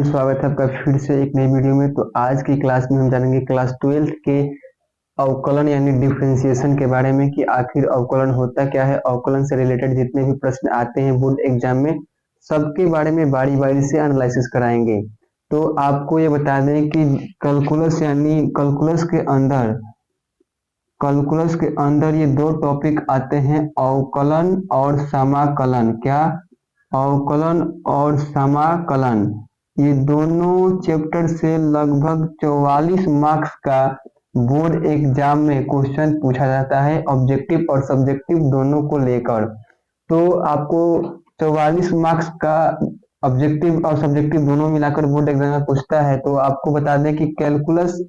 स्वागत है आपका फिर से एक नई वीडियो में। तो आज की क्लास में हम जानेंगे क्लास 12th के अवकलन यानी डिफरेंशिएशन के बारे में कि आखिर अवकलन होता क्या है। अवकलन से रिलेटेड जितने भी प्रश्न आते हैं बोर्ड एग्जाम में सबके बारे में बारी बारी से एनालिसिस कराएंगे। तो आपको ये बता दें कि कैलकुलस यानी कैलकुलस के अंदर ये दो टॉपिक आते हैं, अवकलन और समाकलन। क्या? अवकलन और समाकलन। ये दोनों चैप्टर से लगभग 44 मार्क्स का बोर्ड एग्जाम में क्वेश्चन पूछा जाता है, ऑब्जेक्टिव और सब्जेक्टिव दोनों को लेकर। तो आपको 44 मार्क्स का ऑब्जेक्टिव और सब्जेक्टिव दोनों मिलाकर बोर्ड एग्जाम में पूछता है। तो आपको बता दें कि कैलकुलस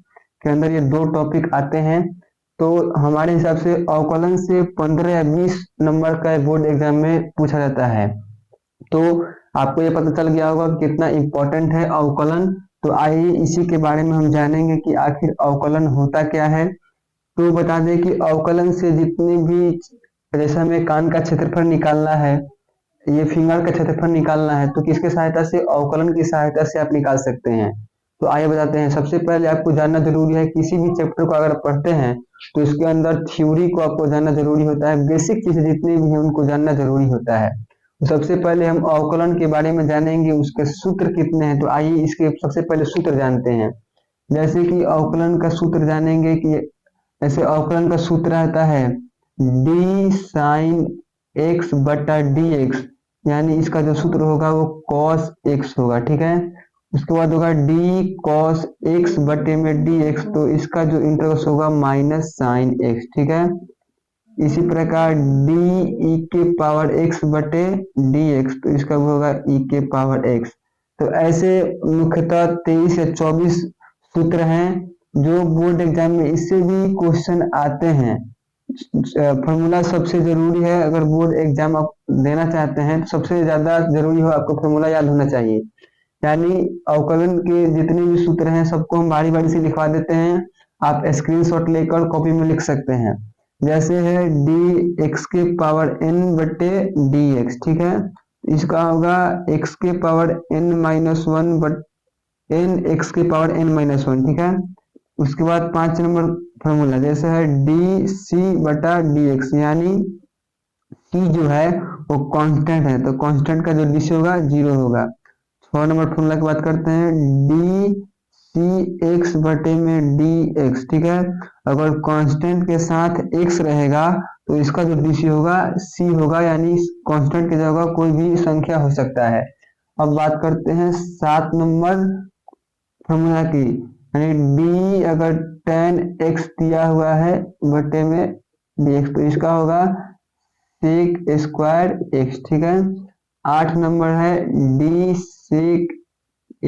के अंदर ये दो टॉपिक आते हैं। तो हमारे हिसाब से अवकलन से 15 या 20 नंबर का बोर्ड एग्जाम में पूछा जाता है। तो आपको ये पता चल गया होगा कितना इम्पोर्टेंट है अवकलन। तो आइए इसी के बारे में हम जानेंगे कि आखिर अवकलन होता क्या है। तो बता दें कि अवकलन से जितने भी, जैसे हमें कान का क्षेत्रफल निकालना है, ये फिंगर का क्षेत्रफल निकालना है, तो किसके सहायता से? अवकलन की सहायता से आप निकाल सकते हैं। तो आइए बताते हैं। सबसे पहले आपको जानना जरूरी है, किसी भी चैप्टर को अगर पढ़ते हैं तो इसके अंदर थ्योरी को आपको जानना जरूरी होता है, बेसिक चीजें जितनी भी हैं उनको जानना जरूरी होता है। तो सबसे पहले हम अवकलन के बारे में जानेंगे, उसके सूत्र कितने हैं। तो आइए इसके सबसे पहले सूत्र जानते हैं। जैसे कि अवकलन का सूत्र जानेंगे कि ऐसे अवकलन का सूत्र आता है डी साइन एक्स बटा डी एक्स, यानी इसका जो सूत्र होगा वो कॉस एक्स होगा। ठीक है, उसके बाद होगा डी कॉस एक्स बटे में डी एक्स, तो इसका जो इंटरवल होगा माइनस साइन एक्स। ठीक है, इसी प्रकार डी ई के पावर एक्स बटे डी एक्स, तो इसका वो होगा ई के पावर एक्स। तो ऐसे मुख्यतः 23 या 24 सूत्र हैं जो बोर्ड एग्जाम में इससे भी क्वेश्चन आते हैं। फॉर्मूला सबसे जरूरी है, अगर बोर्ड एग्जाम आप देना चाहते हैं तो सबसे ज्यादा जरूरी हो आपको फॉर्मूला याद होना चाहिए। यानी अवकलन के जितने भी सूत्र हैं सबको हम बारी बारी से लिखवा देते हैं, आप स्क्रीनशॉट लेकर कॉपी में लिख सकते हैं। जैसे है डी एक्स के पावर एन बटे डी एक्स। ठीक है, इसका होगा एक्स के पावर एन माइनस वन बट एन एक्स के पावर एन माइनस वन। ठीक है, उसके बाद 5 नंबर फॉर्मूला जैसे है डी सी बटा डी एक्स, यानी सी जो है वो कांस्टेंट है, तो कांस्टेंट का जो डी सी होगा 0 होगा। 6 नंबर फॉर्मूला की बात करते हैं डी सी एक्स बटे में डी एक्स। ठीक है, अगर कांस्टेंट के साथ एक्स रहेगा तो इसका जो डी सी होगा सी होगा, यानी कांस्टेंट की जगह कोई भी संख्या हो सकता है। अब बात करते हैं 7 नंबर फॉर्मूला की, यानी डी अगर tan x दिया हुआ है बटे में dx, तो इसका होगा sec स्क्वायर x। ठीक है, 8 नंबर है डी sec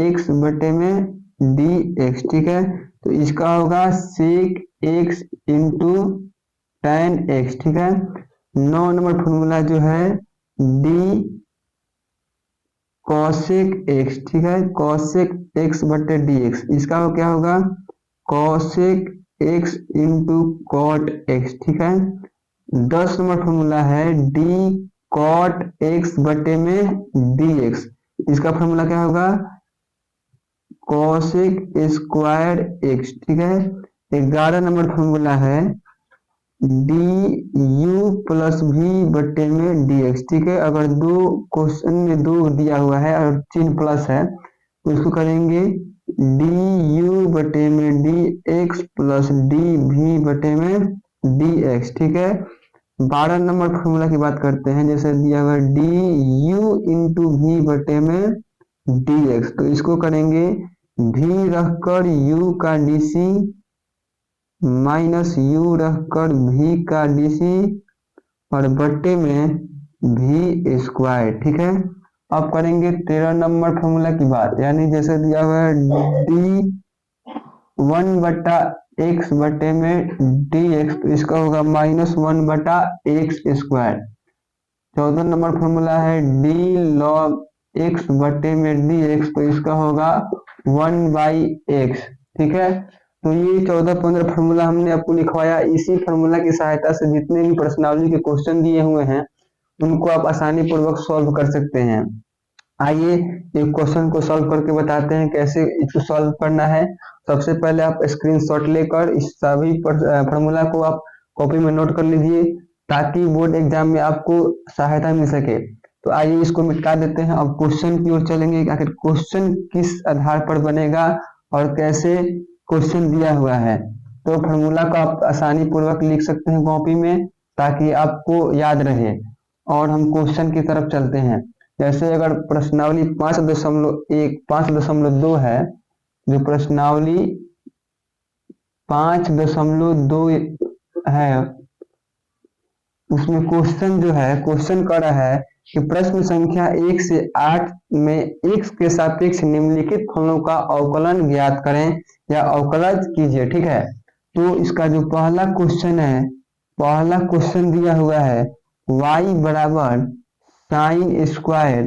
x बटे में dx। ठीक है, तो इसका होगा sec x into tan x। ठीक है, 9 नंबर फॉर्मूला जो है डी कॉसेक एक्स। ठीक है, कॉसेक एक्स बटे डी एक्स, इसका क्या होगा cosec X into cot X. ठीक है, 10 नंबर फॉर्मूला है डी कॉट एक्स बटे में डी एक्स, इसका फॉर्मूला क्या होगा कॉसेक स्क्वायर एक्स। ठीक है, 11 नंबर फॉर्मूला है डी यू प्लस वी बटे में डी एक्स। ठीक है, अगर दो क्वेश्चन में दो दिया हुआ है और चिन्ह प्लस है तो इसको करेंगे डी यू बटे में D X plus D V बटे में डी एक्स। ठीक है, 12 नंबर फॉर्मूला की बात करते हैं, जैसे दिया हुआ डी यू इंटू वी बटे में डी एक्स, तो इसको करेंगे वी रखकर यू का डी सी माइनस यू रखकर भी का डीसी और बट्टे में भी स्क्वायर। ठीक है, अब करेंगे 13 नंबर फॉर्मूला की बात, यानी जैसे दिया हुआ है डी 1 बटा एक्स बटे में डी एक्स, तो इसका होगा माइनस 1 बटा एक्स स्क्वायर। 14 नंबर फॉर्मूला है डी लॉग एक्स बटे में डी एक्स, तो इसका होगा 1 बाई एक्स। ठीक है, तो ये 14-15 फार्मूला हमने आपको लिखवाया। इसी फार्मूला की सहायता से जितने भी प्रश्नावली के क्वेश्चन दिए हुए हैं उनको आप आसानी पूर्वक सॉल्व कर सकते हैं। आइए एक क्वेश्चन को सॉल्व करके बताते हैं कैसे इसको सॉल्व करना है। सबसे पहले आप स्क्रीनशॉट लेकर इस सभी फॉर्मूला को आप कॉपी में नोट कर लीजिए ताकि बोर्ड एग्जाम में आपको सहायता मिल सके। तो आइए इसको मिटा देते हैं। अब क्वेश्चन की ओर चलेंगे, आखिर क्वेश्चन किस आधार पर बनेगा और कैसे क्वेश्चन दिया हुआ है। तो फॉर्मूला को आप आसानी पूर्वक लिख सकते हैं कॉपी में ताकि आपको याद रहे। और हम क्वेश्चन की तरफ चलते हैं। जैसे अगर प्रश्नावली 5.2 है, जो प्रश्नावली 5.2 है उसमें क्वेश्चन जो है क्वेश्चन कर रहा है कि प्रश्न संख्या 1 से 8 में x के सापेक्ष निम्नलिखित फलों का अवकलन ज्ञात करें या अवकलज कीजिए। ठीक है, तो इसका जो पहला क्वेश्चन है, पहला क्वेश्चन दिया हुआ है y बराबर साइन स्क्वायर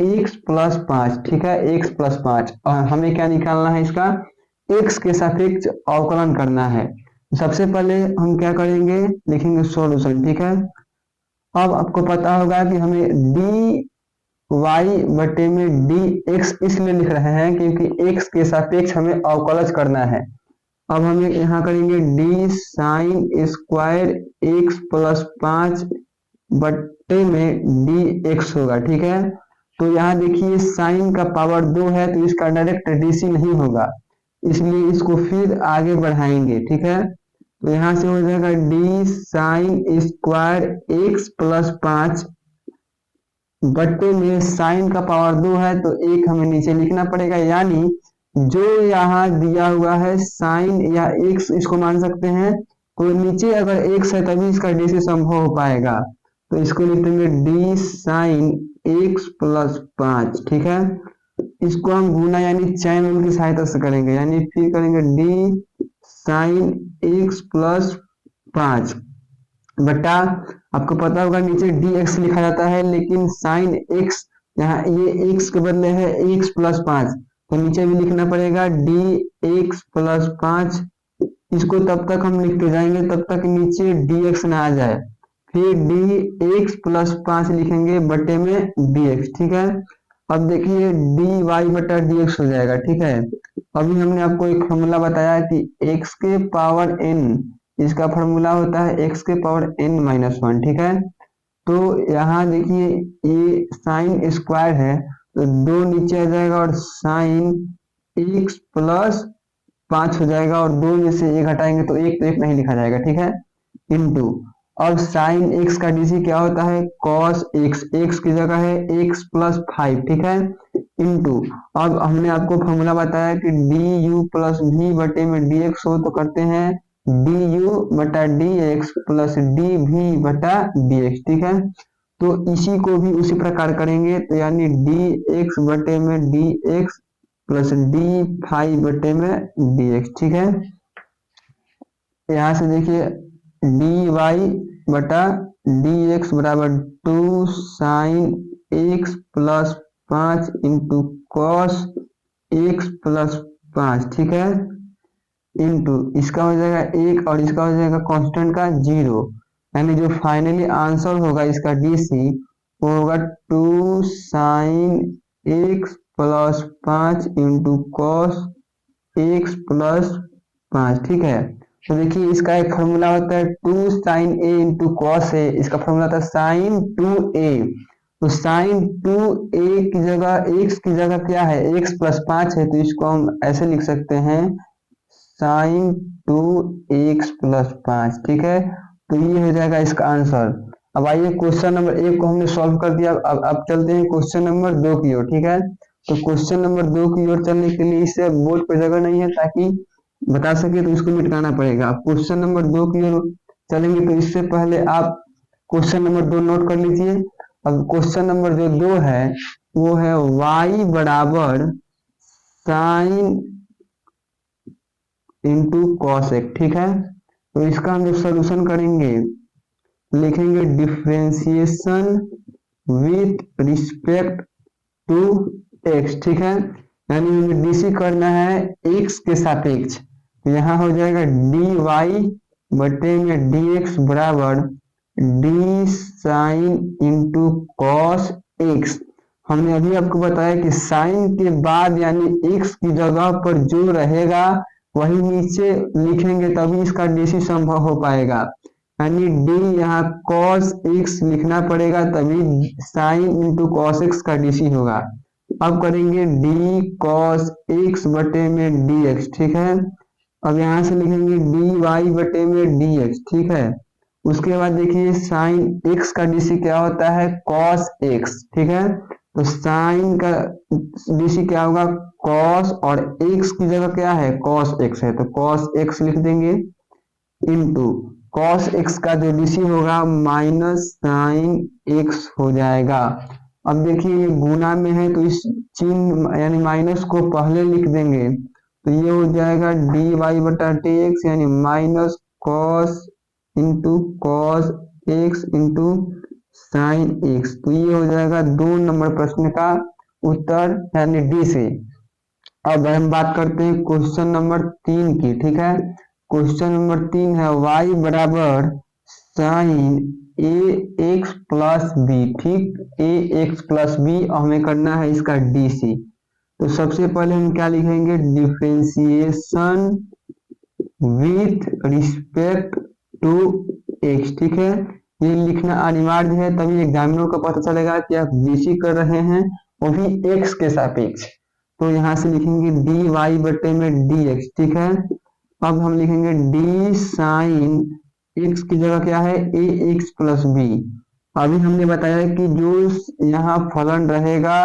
x प्लस 5। ठीक है, x प्लस 5 और हमें क्या निकालना है, इसका x के सापेक्ष अवकलन करना है। सबसे पहले हम क्या करेंगे, लिखेंगे सॉल्यूशन। ठीक है, अब आपको पता होगा कि हमें डी वाई बटे में डी एक्स इसलिए लिख रहे हैं क्योंकि x के सापेक्ष हमें अवकलज करना है। अब हम यहाँ करेंगे D sine square x plus 5 बटे में डी एक्स होगा। ठीक है, तो यहाँ देखिए साइन का पावर 2 है तो इसका डायरेक्ट डीसी नहीं होगा, इसलिए इसको फिर आगे बढ़ाएंगे। ठीक है, तो यहाँ से हो जाएगा D sine square x plus 5 बटे में साइन का पावर 2 है तो एक हमें नीचे लिखना पड़ेगा, यानी जो यहाँ दिया हुआ है साइन या एक्स इसको मान सकते हैं, तो नीचे अगर एक्स है तभी इसका डी से संभव हो पाएगा। तो इसको लिख देंगे डी साइन एक्स प्लस 5। ठीक है, इसको हम गुना यानी चैन रूल की सहायता से करेंगे, यानी फिर करेंगे डी साइन एक्स प्लस 5 बटा, आपको पता होगा नीचे डी एक्स लिखा जाता है लेकिन साइन एक्स यहाँ ये एक्स के बदले है एक्स प्लस 5, तो नीचे भी लिखना पड़ेगा डी एक्स प्लस 5। इसको तब तक हम लिखते जाएंगे तब तक नीचे डी एक्स ना आ जाए, फिर डी एक्स प्लस 5 लिखेंगे बटे में डी एक्स। ठीक है, अब देखिए डी वाई बटा डी एक्स हो जाएगा। ठीक है, अभी हमने आपको एक फॉर्मूला बताया कि x के पावर n, इसका फॉर्मूला होता है x के पावर n माइनस 1। ठीक है, तो यहाँ देखिए ये साइन स्क्वायर है तो 2 नीचे आ जाएगा और साइन x प्लस 5 हो जाएगा और 2 में से 1 हटाएंगे तो 1 नहीं लिखा जाएगा। ठीक है, इनटू अब साइन x का डीसी क्या होता है कॉस x, x की जगह है x प्लस 5। ठीक है, इनटू अब हमने आपको फॉर्मूला बताया कि डी यू प्लस वी बटे में डी एक्स हो तो करते हैं डी यू बटा D X plus D V बटा डी एक्स। ठीक है, तो इसी को भी उसी प्रकार करेंगे, तो यानी डी एक्स बटे में D X plus D five बटे में डी एक्स। ठीक है, यहाँ से देखिए डी वाई बटा डी एक्स बराबर 2 sine x plus 5 into cos x plus 5। ठीक है, इंटू इसका हो जाएगा 1 और इसका हो जाएगा कांस्टेंट का 0, यानी जो फाइनली आंसर होगा इसका डीसी वो होगा 2 sine x plus 5 into cos x plus 5। ठीक है, तो देखिए इसका एक फॉर्मूला होता है 2 sign A into cos A, इसका फॉर्मूला होता है साइन 2a। तो साइन 2a की जगह x की जगह क्या है x प्लस 5 है तो इसको हम ऐसे लिख सकते हैं साइन 2x प्लस 5। ठीक है, तो ये हो जाएगा इसका आंसर। अब आइए क्वेश्चन नंबर 1 को हमने सॉल्व कर दिया, अब चलते हैं क्वेश्चन नंबर 2 की ओर। ठीक है, तो क्वेश्चन नंबर 2 की ओर चलने के लिए इसे बोर्ड पर जगह नहीं है ताकि बता सके तो इसको मिटाना पड़ेगा। आप क्वेश्चन नंबर 2 की ओर चलेंगे तो इससे पहले आप क्वेश्चन नंबर 2 नोट कर लीजिए। अब क्वेश्चन नंबर जो 2 है वो है y बराबर साइन इंटू कॉस एक्स। ठीक है, तो इसका हम जब सोल्यूशन करेंगे लिखेंगे differentiation with respect to X. ठीक है, यानी हमें डीसी करना है x के सापेक्ष, तो यहाँ हो जाएगा डी वाई बटे में डी एक्स बराबर D sine into cos x. हमने अभी आपको बताया कि साइन के बाद यानी x की जगह पर जो रहेगा वही नीचे लिखेंगे तभी इसका डीसी संभव हो पाएगा। यानी d यहाँ cos x लिखना पड़ेगा तभी साइन इंटू कॉस एक्स का डीसी होगा। अब करेंगे d cos x बटे में dx, ठीक है। अब यहाँ से लिखेंगे dy बटे में dx, ठीक है। उसके बाद देखिए साइन x का डीसी क्या होता है, cos x, ठीक है। तो साइन का डीसी क्या होगा, cos, और x की जगह क्या है, cos x है, तो cos x लिख देंगे इनटू cos x का जो डीसी होगा माइनस साइन x हो जाएगा। अब देखिए ये गुना में है तो इस चिन्ह यानी माइनस को पहले लिख देंगे, तो ये हो जाएगा dy बटा dx यानी minus cos into cos x into sine x. तो ये हो जाएगा 2 नंबर प्रश्न का उत्तर यानी डी से। अब हम बात करते हैं क्वेश्चन नंबर 3 की, ठीक है। क्वेश्चन नंबर 3 है y बराबर साइन ए एक्स प्लस बी, ठीक, ए एक्स प्लस बी, और हमें करना है इसका डीसी। तो सबसे पहले हम क्या लिखेंगे, differentiation with respect to X, ठीक है। ये लिखना अनिवार्य है तभी एग्जामिनर को पता चलेगा कि आप डीसी कर रहे हैं वो भी एक्स के सापेक्ष। तो यहाँ से लिखेंगे डी वाई बटे में डी एक्स, ठीक है। अब हम लिखेंगे डी साइन एक्स की जगह क्या है, ए एक्स प्लस बी। अभी हमने बताया कि जो यहाँ फलन रहेगा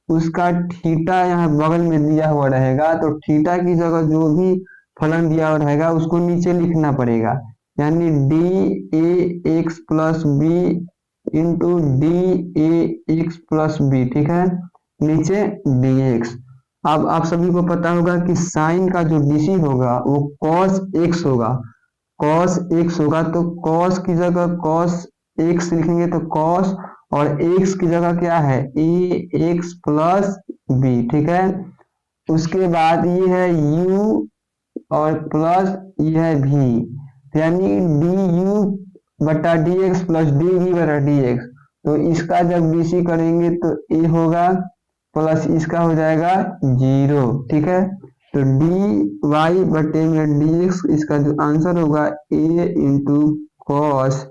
उसका थीटा यहाँ बगल में दिया हुआ रहेगा, तो थीटा की जगह जो भी फलन दिया हुआ रहेगा उसको नीचे लिखना पड़ेगा, यानी D A X plus B into D A X plus B, ठीक है, नीचे डी एक्स। अब आप सभी को पता होगा कि साइन का जो डीसी होगा वो कॉस एक्स होगा, कॉस एक्स होगा, तो कॉस की जगह कॉस एक्स लिखेंगे तो कॉस, और एक्स की जगह क्या है, ए एक्स प्लस बी, ठीक है। उसके बाद ये है u और प्लस ये है v, यानी डी यू बटा D X plus D V बटा डी एक्स। तो इसका जब डीसी करेंगे तो ए होगा प्लस इसका हो जाएगा 0, ठीक है। तो डी वाई बटे में डी एक्स, इसका जो आंसर होगा A into cos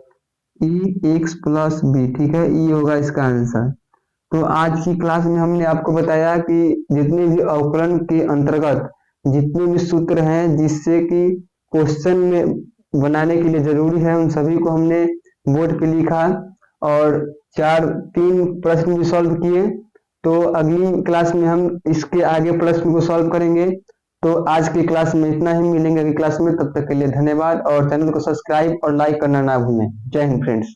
E X plus B, ठीक है, ये होगा इसका आंसर। तो आज की क्लास में हमने आपको बताया कि जितने भी अवकलन के अंतर्गत जितने भी सूत्र हैं जिससे कि क्वेश्चन में बनाने के लिए जरूरी है उन सभी को हमने बोर्ड पे लिखा और 3 प्रश्न भी सॉल्व किए। तो अगली क्लास में हम इसके आगे प्रश्न को सॉल्व करेंगे। तो आज की क्लास में इतना ही, मिलेंगे अगली क्लास में, तब तक के लिए धन्यवाद और चैनल को सब्सक्राइब और लाइक करना ना भूलें। जय हिंद फ्रेंड्स।